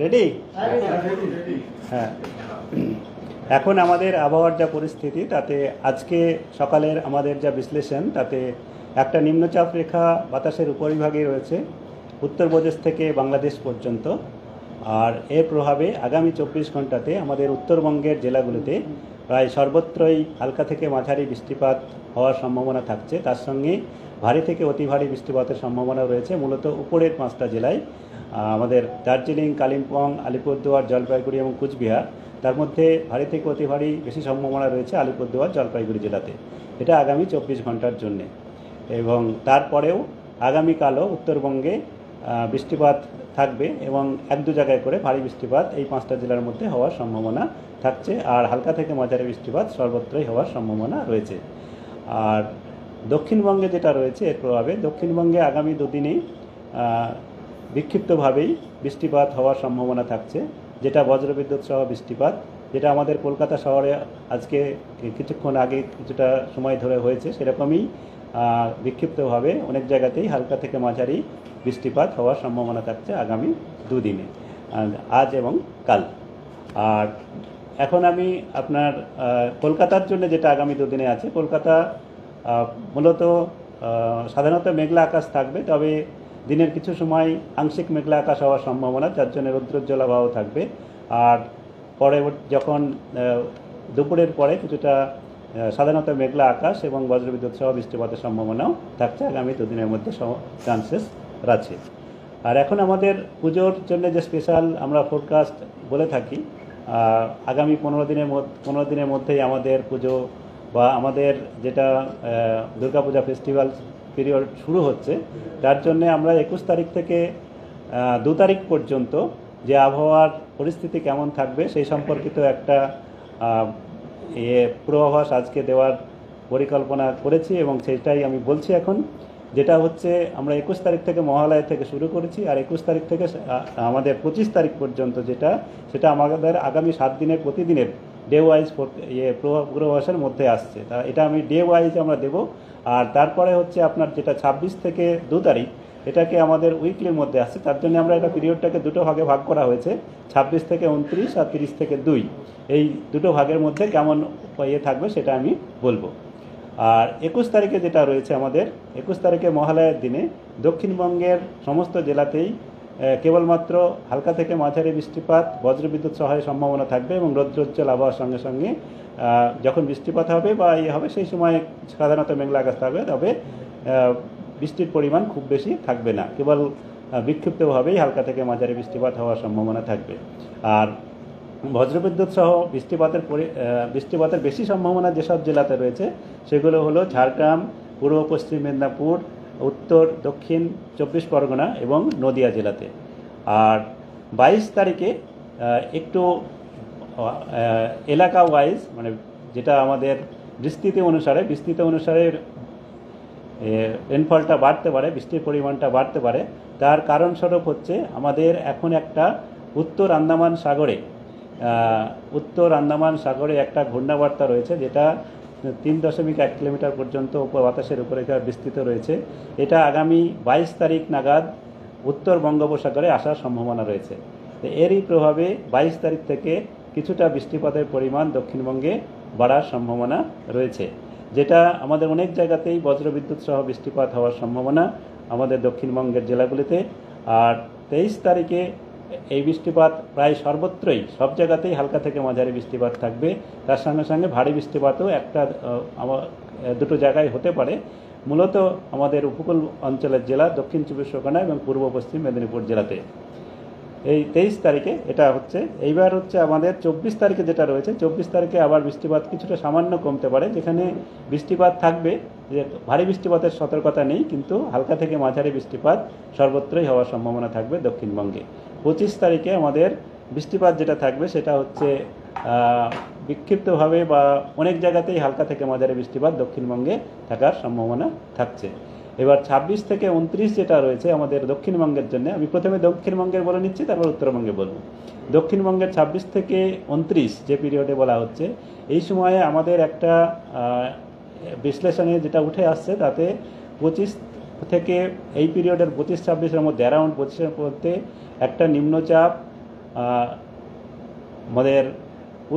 Ready? হ্যাঁ, এখন আমাদের আবহাওয়ার যা পরিস্থিতি তাতে আজকে সকালের আমাদের যা বিশ্লেষণ তাতে একটা নিম্নচাপ রেখা বাতাসের উপরিভাগে রয়েছে উত্তরপ্রদেশ থেকে বাংলাদেশ পর্যন্ত। আর এর প্রভাবে আগামী 24 ঘন্টাতে আমাদের উত্তরবঙ্গের জেলাগুলিতে প্রায় সর্বত্রই হালকা থেকে মাঝারি বৃষ্টিপাত হওয়ার সম্ভাবনা থাকছে। তার সঙ্গে ভারী থেকে অতি ভারী বৃষ্টিপাতের সম্ভাবনা রয়েছে মূলত উপরের 5টা জেলায়, আমাদের দার্জিলিং, কালিম্পং, আলিপুরদুয়ার, জলপাইগুড়ি এবং কুচবিহার। তার মধ্যে ভারী থেকে অতি ভারী বেশি সম্ভাবনা রয়েছে আলিপুরদুয়ার, জলপাইগুড়ি জেলাতে। এটা আগামী 24 ঘন্টার জন্যে। এবং তারপরেও আগামীকালও উত্তরবঙ্গে বৃষ্টিপাত থাকবে এবং 1-2 জায়গায় করে ভারী বৃষ্টিপাত এই 5টা জেলার মধ্যে হওয়ার সম্ভাবনা থাকছে। আর হালকা থেকে মাঝারি বৃষ্টিপাত সর্বত্রই হওয়ার সম্ভাবনা রয়েছে। আর দক্ষিণবঙ্গে যেটা রয়েছে এর প্রভাবে দক্ষিণবঙ্গে আগামী 2 দিনেই বিক্ষিপ্তভাবেই বৃষ্টিপাত হওয়ার সম্ভাবনা থাকছে, যেটা বজ্রবিদ্যুৎ সহ বৃষ্টিপাত, যেটা আমাদের কলকাতা শহরে আজকে কিছুক্ষণ আগে কিছুটা সময় ধরে হয়েছে সেরকমই বিক্ষিপ্তভাবে অনেক জায়গাতেই হালকা থেকে মাঝারি বৃষ্টিপাত হওয়ার সম্ভাবনা থাকছে আগামী 2 দিনে, আজ এবং কাল। আর এখন আমি আপনার কলকাতার জন্য যেটা আগামী 2 দিনে আছে, কলকাতা মূলত সাধারণত মেঘলা আকাশ থাকবে, তবে দিনের কিছু সময় আংশিক মেঘলা আকাশ হওয়ার সম্ভাবনা, যার জন্য রৌদ্রোজ্জ্বল আবহাওয়া থাকবে। আর পরে যখন দুপুরের পরে কিছুটা সাধারণত মেঘলা আকাশ এবং বজ্রবিদ্যুৎ সহ বৃষ্টিপাতের সম্ভাবনাও থাকছে আগামী 2 দিনের মধ্যে চান্সেস আছে। আর এখন আমাদের পুজোর জন্য যে স্পেশাল আমরা ফোরকাস্ট বলে থাকি, আগামী 15 দিনের মধ্যেই আমাদের পুজো বা আমাদের যেটা দুর্গাপূজা ফেস্টিভ্যাল পিরিয়ড শুরু হচ্ছে, তার জন্যে আমরা 21 তারিখ থেকে 2 তারিখ পর্যন্ত যে আবহাওয়ার পরিস্থিতি কেমন থাকবে সেই সম্পর্কিত একটা পূর্বাভাস আজকে দেওয়ার পরিকল্পনা করেছি এবং সেটাই আমি বলছি এখন। যেটা হচ্ছে আমরা 21 তারিখ থেকে মহালয়া থেকে শুরু করেছি, আর 21 তারিখ থেকে আমাদের 25 তারিখ পর্যন্ত সেটা আমাদের আগামী 7 দিনের প্রতিদিনের ডে ওয়াইজ পূর্বাভাসের মধ্যে আসছে। তা এটা আমি ডে ওয়াইজ আমরা দেব। আর তারপরে হচ্ছে আপনার যেটা 26 থেকে 2 তারিখ, এটাকে আমাদের উইকলির মধ্যে আসছে, তার জন্য আমরা এটা পিরিয়ডটাকে 2টো ভাগে ভাগ করা হয়েছে, 26 থেকে 29 আর 30 থেকে 2। এই 2টো ভাগের মধ্যে কেমন থাকবে সেটা আমি বলবো। আর 21 তারিখে যেটা রয়েছে আমাদের, 21 তারিখে মহালয়ার দিনে দক্ষিণবঙ্গের সমস্ত জেলাতেই কেবলমাত্র হালকা থেকে মাঝারি বৃষ্টিপাত, বজ্রবিদ্যুৎ সহ সম্ভাবনা থাকবে এবং রৌদ্রোজ্জ্বল আবহাওয়ার সঙ্গে সঙ্গে যখন বৃষ্টিপাত হবে বা হবে সেই সময় সাধারণত মেঘলা আকাশ থাকবে, তবে বৃষ্টির পরিমাণ খুব বেশি থাকবে না, কেবল বিক্ষিপ্তভাবেই হালকা থেকে মাঝারি বৃষ্টিপাত হওয়ার সম্ভাবনা থাকবে। আর বজ্রবিদ্যুৎ সহ বৃষ্টিপাতের বেশি সম্ভাবনা যেসব জেলাতে রয়েছে সেগুলো হলো ঝাড়গ্রাম, পূর্ব পশ্চিম মেদিনীপুর, উত্তর দক্ষিণ 24 পরগনা এবং নদিয়া জেলাতে। আর 22 তারিখে একটু এলাকা ওয়াইজ মানে যেটা আমাদের বিস্তৃতি অনুসারে রেনফলটা বাড়তে পারে, বৃষ্টির পরিমাণটা বাড়তে পারে। তার কারণস্বরূপ হচ্ছে আমাদের এখন একটা উত্তর আন্দামান সাগরে একটা ঘূর্ণাবর্তা রয়েছে, যেটা 3.1 কিলোমিটার পর্যন্ত বাতাসের উপরে বিস্তৃত রয়েছে। এটা আগামী 22 তারিখ নাগাদ উত্তর বঙ্গোপসাগরে আসার সম্ভাবনা রয়েছে। এরই প্রভাবে 22 তারিখ থেকে কিছুটা বৃষ্টিপাতের পরিমাণ দক্ষিণবঙ্গে বাড়ার সম্ভাবনা রয়েছে, যেটা আমাদের অনেক জায়গাতেই বজ্রবিদ্যুৎ সহ বৃষ্টিপাত হওয়ার সম্ভাবনা আমাদের দক্ষিণবঙ্গের জেলাগুলিতে। আর 23 তারিখে এই বৃষ্টিপাত প্রায় সর্বত্রই সব জায়গাতেই হালকা থেকে মাঝারি বৃষ্টিপাত থাকবে। তার সঙ্গে সঙ্গে ভারী বৃষ্টিপাতও 1-2 জায়গায় হতে পারে, মূলত আমাদের উপকূল অঞ্চলের জেলা দক্ষিণ 24 পরগনা এবং পূর্ব পশ্চিম মেদিনীপুর জেলাতে। এই 23 তারিখে এটা হচ্ছে। এইবার হচ্ছে আমাদের 24 তারিখে যেটা রয়েছে, 24 তারিখে আবার বৃষ্টিপাত কিছুটা সামান্য কমতে পারে, যেখানে বৃষ্টিপাত থাকবে, যে ভারী বৃষ্টিপাতের সতর্কতা নেই, কিন্তু হালকা থেকে মাঝারি বৃষ্টিপাত সর্বত্রই হওয়ার সম্ভাবনা থাকবে দক্ষিণবঙ্গে। 25 তারিখে আমাদের বৃষ্টিপাত যেটা থাকবে সেটা হচ্ছে বিক্ষিপ্তভাবে বা অনেক জায়গাতেই হালকা থেকে মাঝারি বৃষ্টিপাত দক্ষিণবঙ্গে থাকার সম্ভাবনা থাকছে। এবার 26 থেকে 29 যেটা রয়েছে আমাদের দক্ষিণবঙ্গের জন্য, আমি প্রথমে দক্ষিণবঙ্গের বলে নিচ্ছি, তারপর উত্তরবঙ্গে বলবো। দক্ষিণবঙ্গের 26 থেকে 29 যে পিরিয়ডে বলা হচ্ছে, এই সময়ে আমাদের একটা বিশ্লেষণে যেটা উঠে আসছে তাতে থেকে এই পিরিয়ডের 25-26-এর মধ্যে অ্যারাউন্ড 25-এর মধ্যে একটা নিম্নচাপ আমাদের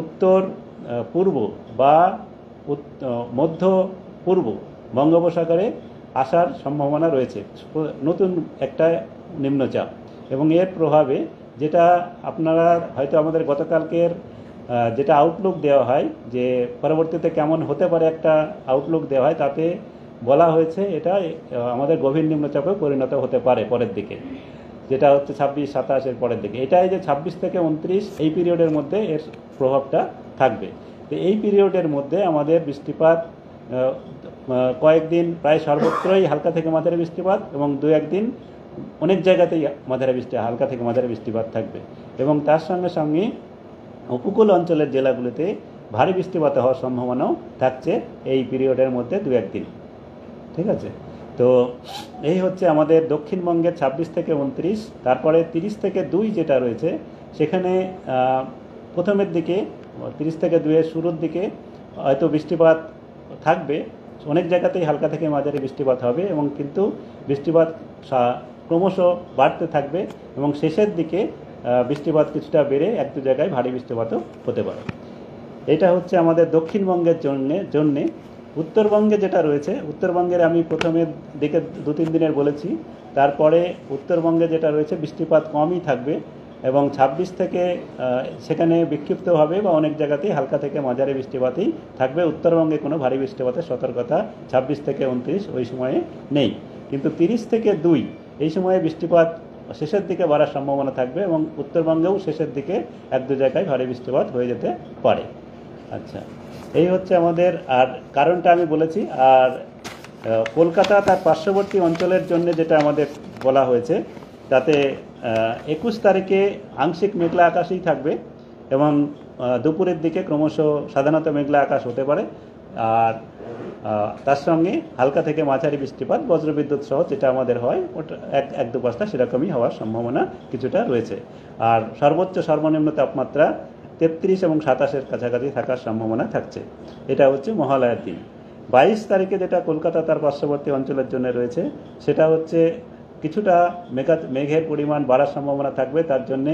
উত্তর পূর্ব বা মধ্য পূর্ব বঙ্গোপসাগরে আসার সম্ভাবনা রয়েছে, নতুন একটা নিম্নচাপ। এবং এর প্রভাবে যেটা আপনারা হয়তো আমাদের গতকালকের যেটা আউটলুক দেওয়া হয় যে পরবর্তীতে কেমন হতে পারে একটা আউটলুক দেওয়া হয়, তাতে বলা হয়েছে এটা আমাদের গভীর নিম্নচাপে পরিণত হতে পারে পরের দিকে, যেটা হচ্ছে 26-27 পরের দিকে। এটাই যে 26 থেকে 29 এই পিরিয়ডের মধ্যে এর প্রভাবটা থাকবে। তো এই পিরিয়ডের মধ্যে আমাদের বৃষ্টিপাত কয়েকদিন প্রায় সর্বত্রই হালকা থেকে মাঝারি বৃষ্টিপাত, এবং 2-1 দিন অনেক জায়গাতেই হালকা থেকে মাঝারি বৃষ্টিপাত থাকবে। এবং তার সঙ্গে সঙ্গে উপকূল অঞ্চলের জেলাগুলিতে ভারী বৃষ্টিপাত হওয়ার সম্ভাবনাও থাকছে এই পিরিয়ডের মধ্যে 2-1 দিন। ঠিক আছে, তো এই হচ্ছে আমাদের দক্ষিণবঙ্গের 26 থেকে 29। তারপরে 30 থেকে 2 যেটা রয়েছে, সেখানে প্রথমের দিকে 30 থেকে 2-এর শুরুর দিকে হয়তো বৃষ্টিপাত থাকবে, অনেক জায়গাতেই হালকা থেকে মাঝারি বৃষ্টিপাত হবে, এবং কিন্তু বৃষ্টিপাত ক্রমশ বাড়তে থাকবে, এবং শেষের দিকে বৃষ্টিপাত কিছুটা বেড়ে 1-2 জায়গায় ভারী বৃষ্টিপাতও হতে পারে। এটা হচ্ছে আমাদের দক্ষিণবঙ্গের জন্যে। উত্তরবঙ্গে যেটা রয়েছে, উত্তরবঙ্গের আমি প্রথমের দিকে 2-3 দিনের বলেছি, তারপরে উত্তরবঙ্গে যেটা রয়েছে বৃষ্টিপাত কমই থাকবে, এবং 26 থেকে সেখানে বিক্ষিপ্ত হবে বা অনেক জায়গাতেই হালকা থেকে মাঝারি বৃষ্টিপাতই থাকবে। উত্তরবঙ্গে কোনো ভারী বৃষ্টিপাতের সতর্কতা 26 থেকে 29 ওই সময়ে নেই, কিন্তু 30 থেকে 2 এই সময়ে বৃষ্টিপাত শেষের দিকে বাড়ার সম্ভাবনা থাকবে, এবং উত্তরবঙ্গেও শেষের দিকে 1-2 জায়গায় ভারী বৃষ্টিপাত হয়ে যেতে পারে। আচ্ছা, এই হচ্ছে আমাদের, আর কারণটা আমি বলেছি। আর কলকাতা তার পার্শ্ববর্তী অঞ্চলের জন্য যেটা আমাদের বলা হয়েছে, তাতে 21 তারিখে আংশিক মেঘলা আকাশই থাকবে, এবং দুপুরের দিকে ক্রমশ সাধারণত মেঘলা আকাশ হতে পারে, আর তার সঙ্গে হালকা থেকে মাঝারি বৃষ্টিপাত বজ্রবিদ্যুৎ সহ যেটা আমাদের হয় ওটা 1-2 সেরকমই হওয়ার সম্ভাবনা কিছুটা রয়েছে। আর সর্বোচ্চ সর্বনিম্ন তাপমাত্রা 33 এবং 27-এর কাছাকাছি থাকার সম্ভাবনা থাকছে। এটা হচ্ছে মহালয়ার দিন। 22 তারিখে যেটা কলকাতা তার পার্শ্ববর্তী অঞ্চলের জন্য রয়েছে, সেটা হচ্ছে কিছুটা মেঘের পরিমাণ বাড়ার সম্ভাবনা থাকবে, তার জন্যে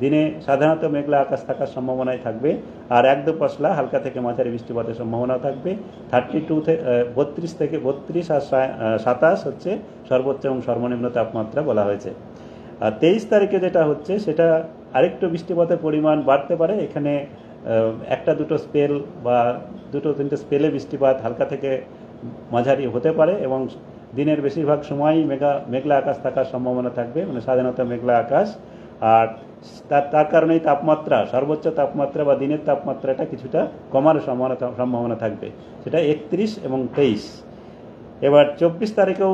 দিনে সাধারণত মেঘলা আকাশ থাকার সম্ভাবনাই থাকবে, আর 1-2 হালকা থেকে মাঝারি বৃষ্টিপাতের সম্ভাবনা থাকবে। 32 থেকে 32 আর 27 হচ্ছে সর্বোচ্চ এবং সর্বনিম্ন তাপমাত্রা বলা হয়েছে। আর 23 তারিখে যেটা হচ্ছে, সেটা আরেকটু বৃষ্টিপাতের পরিমাণ বাড়তে পারে। এখানে 1-2 স্পেল বা 2-3 স্পেলে বৃষ্টিপাত হালকা থেকে মাঝারি হতে পারে, এবং দিনের বেশিরভাগ সময়ই মেঘলা আকাশ থাকার সম্ভাবনা থাকবে, মানে সাধারণত মেঘলা আকাশ। আর তার কারণেই তাপমাত্রা, সর্বোচ্চ তাপমাত্রা বা দিনের তাপমাত্রাটা কিছুটা কমার সম্ভাবনা থাকবে, সেটা 31 এবং 23। এবার 24 তারিখেও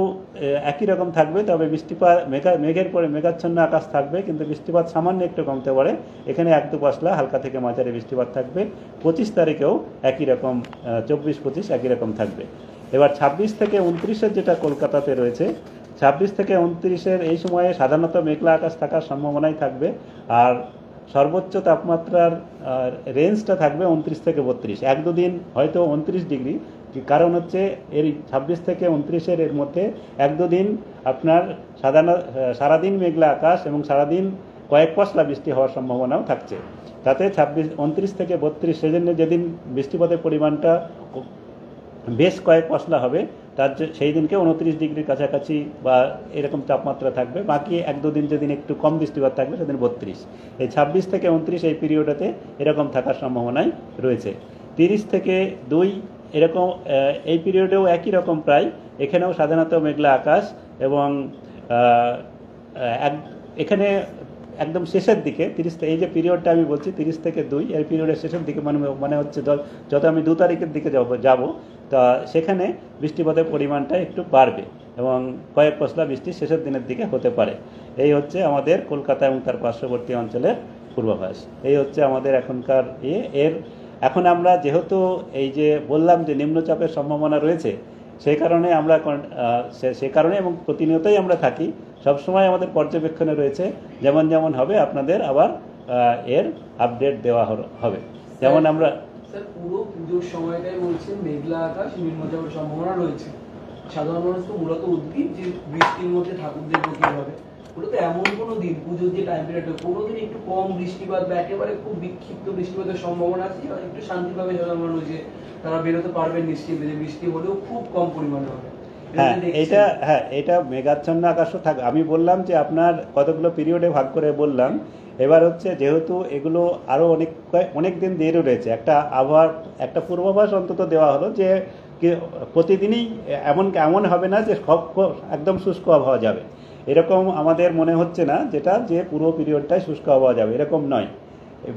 একই রকম থাকবে, তবে বৃষ্টিপাত মেঘের পরে মেঘাচ্ছন্ন আকাশ থাকবে, কিন্তু বৃষ্টিপাত সামান্য একটু কমতে পারে, এখানে 1-2 হালকা থেকে মাঝারি বৃষ্টিপাত থাকবে। 25 তারিখেও একই রকম, 24-25 একই রকম থাকবে। এবার 26 থেকে 29-এর যেটা কলকাতাতে রয়েছে, 26 থেকে 29-এর এই সময়ে সাধারণত মেঘলা আকাশ থাকার সম্ভাবনাই থাকবে, আর সর্বোচ্চ তাপমাত্রার রেঞ্জটা থাকবে 29 থেকে 32, 1-2 দিন হয়তো 29 ডিগ্রি। কারণ হচ্ছে এর 26 থেকে 29-এর এর মধ্যে 1-2 দিন আপনার সারাদিন মেঘলা আকাশ এবং সারাদিন কয়েক পশলা বৃষ্টি হওয়ার সম্ভাবনাও থাকছে। তাতে 29 থেকে 32 সেজন্য যেদিন বৃষ্টিপাতের পরিমাণটা বেশ কয়েক পশলা হবে, তার সেই দিনকে 29 ডিগ্রির কাছাকাছি বা এরকম তাপমাত্রা থাকবে। বাকি 1-2 দিন যেদিন একটু কম বৃষ্টিপাত থাকবে সেদিন 32। এই 26 থেকে 29 এই পিরিয়ডেতে এরকম থাকার সম্ভাবনাই রয়েছে। 30 থেকে 2 এরকম এই পিরিয়ডেও একই রকম প্রায়, এখানেও সাধারণত মেঘলা আকাশ, এবং এখানে একদম শেষের দিকে 30, এই যে পিরিয়ডটা আমি বলছি 30 থেকে 2 এই পিরিয়ডের শেষের দিকে, মানে হচ্ছে যত আমি 2 তারিখের দিকে যাব, তা সেখানে বৃষ্টিপাতের পরিমাণটা একটু বাড়বে, এবং কয়েক পশলা বৃষ্টি শেষের দিনের দিকে হতে পারে। এই হচ্ছে আমাদের কলকাতা এবং তার পার্শ্ববর্তী অঞ্চলের পূর্বাভাস। এই হচ্ছে আমাদের এখনকার এখন আমরা যেহেতু এই যে বললাম যে নিম্নচাপের সম্ভাবনা রয়েছে, সেই কারণে এবং প্রতিনিয়তই আমরা থাকি, সবসময় আমাদের পর্যবেক্ষণে রয়েছে, যেমন হবে আপনাদের আবার এর আপডেট দেওয়া হবে। যেমন আমরা পুরো পুজোর সময়টাই বলছেন মেঘলা আকাশ, নিম্নচাপের সম্ভাবনা রয়েছে। সাধারণ মানুষ তো মূলত উদ্ভিদ যে বৃষ্টির মধ্যে ঠাকুর দেখবো কিভাবে, মূলত এমন কোনো দিন পুজোর যে টাইম পিরিয়ডে কোনোদিন একটু কম বৃষ্টিপাত বা একেবারে খুব বিক্ষিপ্ত বৃষ্টিপাতের সম্ভাবনা আছে, আর একটু শান্তিভাবে সাধারণ মানুষ যে তারা বেরোতে পারবেন নিশ্চিন্তে, যে বৃষ্টি হলেও খুব কম পরিমাণে হবে? এটা মেঘাচ্ছন্ন আকাশও থাকে। আমি বললাম যে আপনার কতগুলো পিরিয়ডে ভাগ করে বললাম। এবার হচ্ছে যেহেতু এগুলো আরও অনেক দিন দেরি রয়েছে, একটা পূর্বাভাস অন্তত দেওয়া হলো যে প্রতিদিনই এমন হবে না যে একদম শুষ্ক আবহাওয়া যাবে, এরকম আমাদের মনে হচ্ছে না, যেটা যে পুরো পিরিয়ডটাই শুষ্ক আবহাওয়া যাবে এরকম নয়।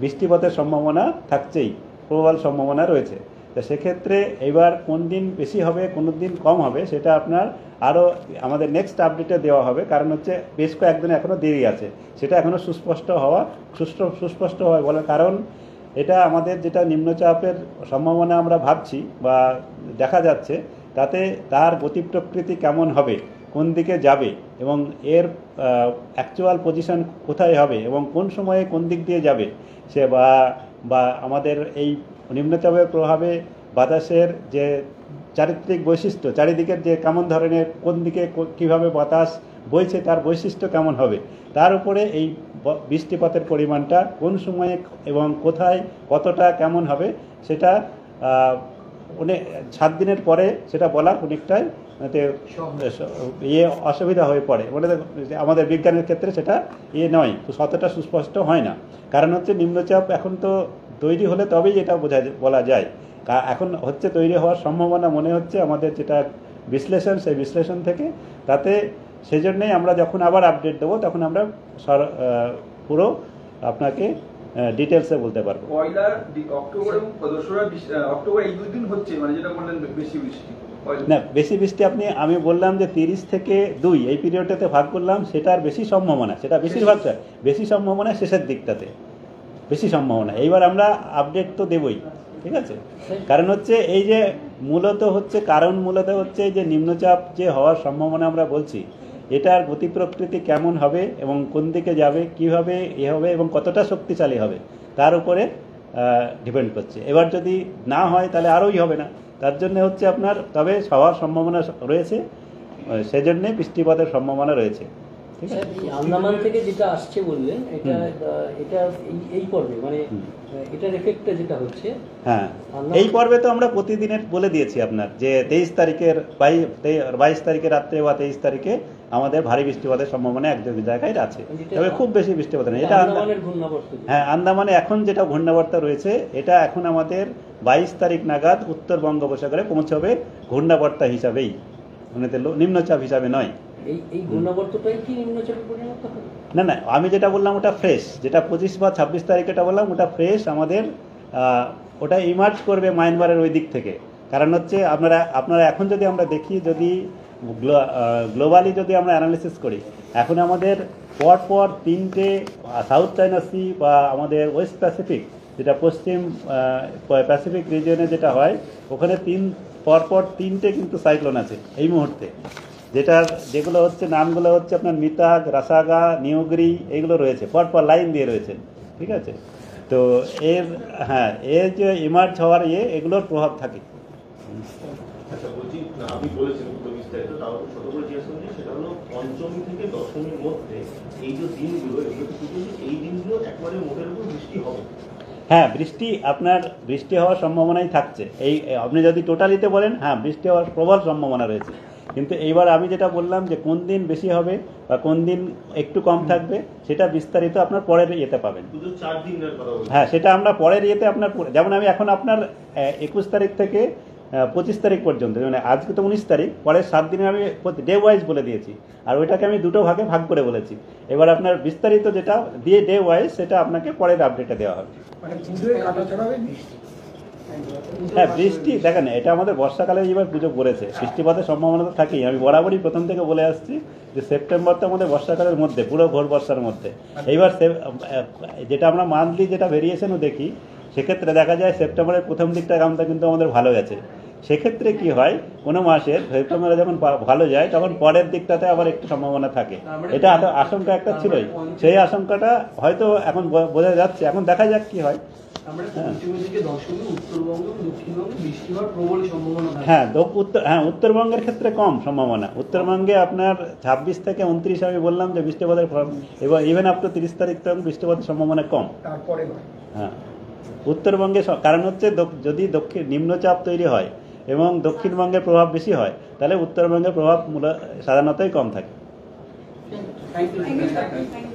বৃষ্টিপাতের সম্ভাবনা থাকছেই, প্রবল সম্ভাবনা রয়েছে। তো সেক্ষেত্রে এবার কোন দিন বেশি হবে কোন দিন কম হবে সেটা আপনার আরও আমাদের নেক্সট আপডেটে দেওয়া হবে, কারণ হচ্ছে বেশ কয়েকদিন এখনও দেরি আছে, সেটা এখনও সুস্পষ্ট হয় বলার কারণ এটা আমাদের যেটা নিম্নচাপের সম্ভাবনা আমরা ভাবছি বা দেখা যাচ্ছে, তাতে তার গতি প্রকৃতি কেমন হবে, কোন দিকে যাবে এবং এর অ্যাকচুয়াল পজিশন কোথায় হবে এবং কোন সময়ে কোন দিক দিয়ে যাবে, সে বা আমাদের এই নিম্নচাপের প্রভাবে বাতাসের যে চারিত্রিক বৈশিষ্ট্য, চারিদিকের যে কেমন ধরনের কোন দিকে কিভাবে বাতাস বইছে তার বৈশিষ্ট্য কেমন হবে, তার উপরে এই বৃষ্টিপাতের পরিমাণটা কোন সময়ে এবং কোথায় কতটা কেমন হবে সেটা 7 দিনের পরে সেটা বলা অনেকটাই অসুবিধা হয়ে পড়ে, মানে আমাদের বিজ্ঞানের ক্ষেত্রে সেটা নয়, অতটা সুস্পষ্ট হয় না। কারণ হচ্ছে নিম্নচাপ এখন তো তৈরি হলে তবেই এটা বলা যায়, এখন হচ্ছে তৈরি হওয়ার সম্ভাবনা মনে হচ্ছে আমাদের যেটা বিশ্লেষণ, সেই বিশ্লেষণ থেকে, তাতে সেজন্যই আমরা যখন আবার আপডেট দেবো তখন আমরা পুরো আপনাকে ডিটেলসে বলতে পারবো। পয়লা অক্টোবর এবং 2রা অক্টোবর এই 2 দিন হচ্ছে, মানে যেটা বললেন বেশি বৃষ্টি না, বেশি বৃষ্টি আমি বললাম যে 30 থেকে 2 এই পিরিয়ডটাতে ভাগ করলাম, সেটার বেশি সম্ভাবনা, সেটা বেশিরভাগটা বেশি সম্ভাবনা শেষের দিকটাতে বেশি সম্ভাবনা। এইবার আমরা আপডেট তো দেবই, ঠিক আছে। কারণ হচ্ছে এই যে মূলত হচ্ছে যে নিম্নচাপ যে হওয়ার সম্ভাবনা আমরা বলছি, এটার গতি প্রকৃতি কেমন হবে এবং কোন দিকে যাবে, কিভাবে হবে এবং কতটা শক্তিশালী হবে তার উপরে ডিপেন্ড করছে। এবার যদি না হয় তাহলে আরোই হবে না, তার জন্য হচ্ছে আপনার তবে হওয়ার সম্ভাবনা রয়েছে, সেজন্যে বৃষ্টিপাতের সম্ভাবনা রয়েছে। আন্দামান থেকে যেটা আসছে বললেন, এটা এই পর্বে মানে এটার এফেক্টটা যেটা হচ্ছে, হ্যাঁ এই পর্বে তো আমরা প্রতিদিনের বলে দিয়েছি আপনার যে 22 তারিখের রাত্রে বা 23 তারিখে আমাদের ভারী বৃষ্টিপাতের সম্ভাবনা এক জায়গায় আছে, তবে খুব বেশি বৃষ্টিপাত নেই। এটা হ্যাঁ, আন্দামানে এখন যেটা ঘূর্ণাবর্ত রয়েছে, এটা এখন আমাদের 22 তারিখ নাগাদ উত্তর বঙ্গোপসাগরে পৌঁছবে ঘূর্ণাবর্ত হিসাবেই, মানে নিম্নচাপ হিসাবে নয়। এই ঘূর্ণাবর্তটাই কি নিম্নচাপে পরিণত হবে? না, আমি যেটা বললাম ওটা ফ্রেশ, যেটা 25 বা 26 তারিখেটা বললাম ওটা ফ্রেশ আমাদের, ওটা ইমার্জ করবে মায়ানমারের ওই দিক থেকে। কারণ হচ্ছে আপনারা এখন যদি আমরা দেখি, যদি গ্লোবালি যদি আমরা অ্যানালিসিস করি, এখন আমাদের পরপর 3টে সাউথ চায়না সি বা আমাদের ওয়েস্ট প্যাসিফিক, যেটা পশ্চিম প্যাসিফিক রিজিয়নে যেটা হয়, ওখানে পরপর 3টে কিন্তু সাইক্লোন আছে এই মুহূর্তে, যেগুলো হচ্ছে নামগুলো হচ্ছে আপনার মিতাগ, রাসাগা, নিউগরি, এইগুলো রয়েছে পরপর লাইন দিয়ে রয়েছে, ঠিক আছে। তো এর যে ইমার্জ হওয়ার এগুলোর প্রভাব থাকে। আচ্ছা, বলছি আপনি বলেছেন বিস্তারিত, তাও ছোট করে জিজ্ঞেস করছি, সেটা হলো পঞ্চমী থেকে দশমীর মধ্যে এই যে দিনগুলো, এই দিনগুলো একবারে মোটের উপর বৃষ্টি হবে? হ্যাঁ, বৃষ্টি হওয়ার সম্ভাবনাই থাকছে। আপনি যদি টোটালিতে বলেন, হ্যাঁ বৃষ্টি হওয়ার প্রবল সম্ভাবনা রয়েছে, কিন্তু এইবার আমি যেটা বললাম যে কোন দিন বেশি হবে বা কোন দিন একটু কম থাকবে, সেটা বিস্তারিত আপনার পরের ইয়েতে পাবেন। হ্যাঁ, সেটা আমরা পরের ইয়েতে আপনার, যেমন আমি এখন আপনার 21 তারিখ থেকে 25 তারিখ পর্যন্ত, মানে আজকে তো 19 তারিখ, পরের 7 দিনে আমি ডে ওয়াইজ বলে দিয়েছি, আর ওইটাকে আমি 2টো ভাগে ভাগ করে বলেছি। এবার আপনার বিস্তারিত যেটা দিয়ে ডে ওয়াইজ, সেটা আপনাকে পরের আপডেটে দেওয়া হবে। হ্যাঁ, বৃষ্টি দেখেন, এটা আমাদের বর্ষাকালে এবার পুজো পড়েছে, বৃষ্টিপাতের সম্ভাবনা তো থাকেই। আমি বরাবরই প্রথম থেকে বলে আসছি যে সেপ্টেম্বর তো আমাদের বর্ষাকালের মধ্যে, পুরো ঘোর বর্ষার মধ্যে। এইবার যেটা আমরা মান্থলি যেটা ভেরিয়েশনও দেখি, সেক্ষেত্রে দেখা যায় সেপ্টেম্বরের প্রথম দিকটা কামটা কিন্তু আমাদের ভালো গেছে। সেক্ষেত্রে কি হয়, কোনো মাসের সেপ্টেম্বরে যখন ভালো যায়, তখন পরের দিকটাতে আবার একটু সম্ভাবনা থাকে। এটা আশঙ্কা একটা ছিলই, সেই আশঙ্কাটা হয়তো এখন বোঝা যাচ্ছে, এখন দেখা যাক কি হয়। আমরা পঞ্চমী থেকে দশমী উত্তরবঙ্গ এবং দক্ষিণবঙ্গে বৃষ্টি হওয়ার প্রবল সম্ভাবনা থাকে। উত্তরবঙ্গের ক্ষেত্রে কম সম্ভাবনা। উত্তরবঙ্গে আপনার 26 থেকে 29 আমি বললাম যে বৃষ্টিপাতের এবং ইভেন আপ টু 30 তারিখ তখন বৃষ্টিপাতের সম্ভাবনা কম। তারপরে নয়। হ্যাঁ, উত্তরবঙ্গে কারণ হচ্ছে যদি নিম্নচাপ তৈরি হয় এবং দক্ষিণবঙ্গের প্রভাব বেশি হয়, তাহলে উত্তরবঙ্গের প্রভাব সাধারণতই কম থাকে। Thank you.